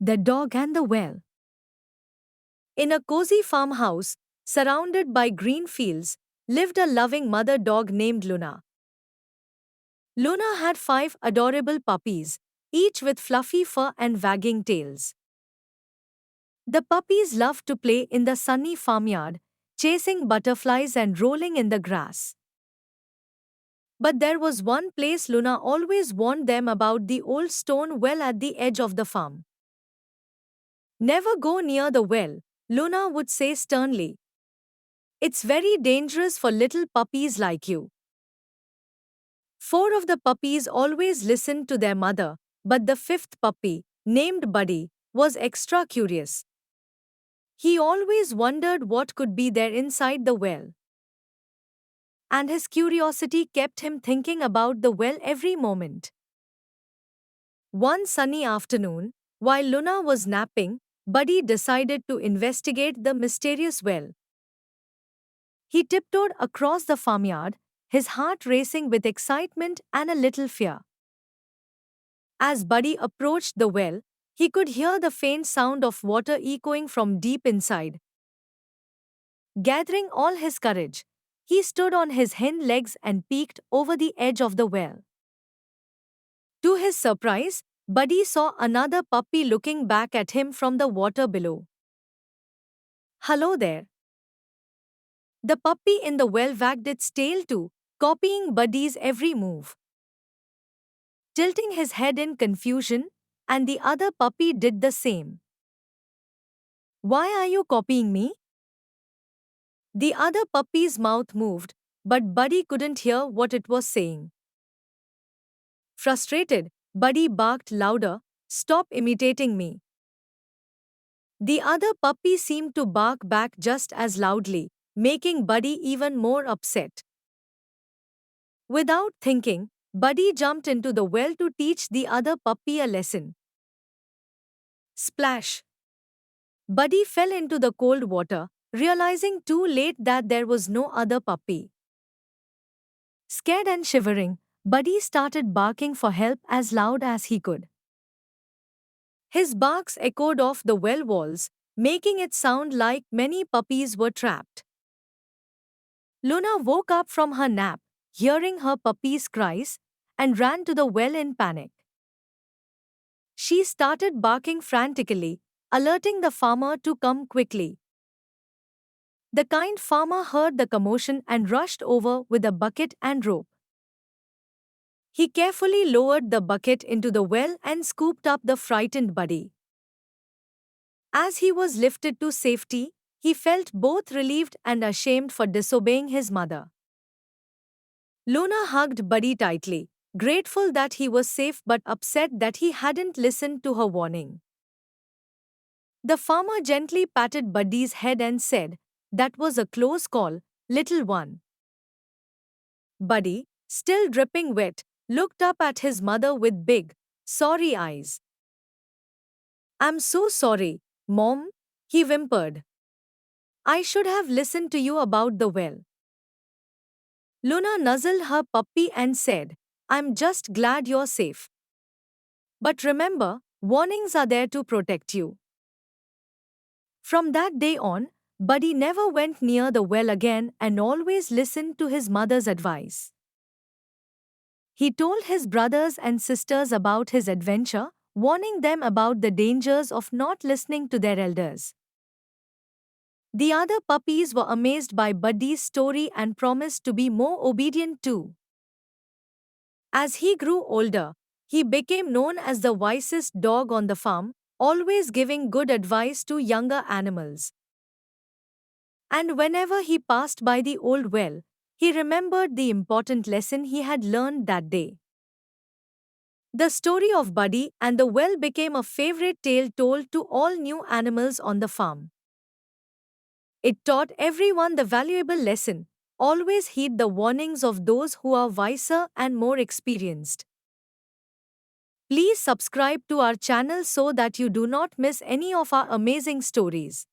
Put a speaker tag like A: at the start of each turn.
A: The Dog and the Well. In a cozy farmhouse, surrounded by green fields, lived a loving mother dog named Luna. Luna had 5 adorable puppies, each with fluffy fur and wagging tails. The puppies loved to play in the sunny farmyard, chasing butterflies and rolling in the grass. But there was one place Luna always warned them about: the old stone well at the edge of the farm. Never go near the well, Luna would say sternly. It's very dangerous for little puppies like you. 4 of the puppies always listened to their mother, but the fifth puppy, named Buddy, was extra curious. He always wondered what could be there inside the well. And his curiosity kept him thinking about the well every moment. One sunny afternoon, while Luna was napping, Buddy decided to investigate the mysterious well. He tiptoed across the farmyard, his heart racing with excitement and a little fear. As Buddy approached the well, he could hear the faint sound of water echoing from deep inside. Gathering all his courage, he stood on his hind legs and peeked over the edge of the well. To his surprise, Buddy saw another puppy looking back at him from the water below. Hello there. The puppy in the well wagged its tail too, copying Buddy's every move. Tilting his head in confusion, and the other puppy did the same. Why are you copying me? The other puppy's mouth moved, but Buddy couldn't hear what it was saying. Frustrated, Buddy barked louder, Stop imitating me. The other puppy seemed to bark back just as loudly, making Buddy even more upset. Without thinking, Buddy jumped into the well to teach the other puppy a lesson. Splash! Buddy fell into the cold water, realizing too late that there was no other puppy. Scared and shivering, Buddy started barking for help as loud as he could. His barks echoed off the well walls, making it sound like many puppies were trapped. Luna woke up from her nap, hearing her puppy's cries, and ran to the well in panic. She started barking frantically, alerting the farmer to come quickly. The kind farmer heard the commotion and rushed over with a bucket and rope. He carefully lowered the bucket into the well and scooped up the frightened Buddy. As he was lifted to safety, he felt both relieved and ashamed for disobeying his mother. Luna hugged Buddy tightly, grateful that he was safe but upset that he hadn't listened to her warning. The farmer gently patted Buddy's head and said, That was a close call, little one. Buddy, still dripping wet, looked up at his mother with big, sorry eyes. I'm so sorry, Mom, he whimpered. I should have listened to you about the well. Luna nuzzled her puppy and said, I'm just glad you're safe. But remember, warnings are there to protect you. From that day on, Buddy never went near the well again and always listened to his mother's advice. He told his brothers and sisters about his adventure, warning them about the dangers of not listening to their elders. The other puppies were amazed by Buddy's story and promised to be more obedient too. As he grew older, he became known as the wisest dog on the farm, always giving good advice to younger animals. And whenever he passed by the old well, he remembered the important lesson he had learned that day. The story of Buddy and the well became a favorite tale told to all new animals on the farm. It taught everyone the valuable lesson: always heed the warnings of those who are wiser and more experienced. Please subscribe to our channel so that you do not miss any of our amazing stories.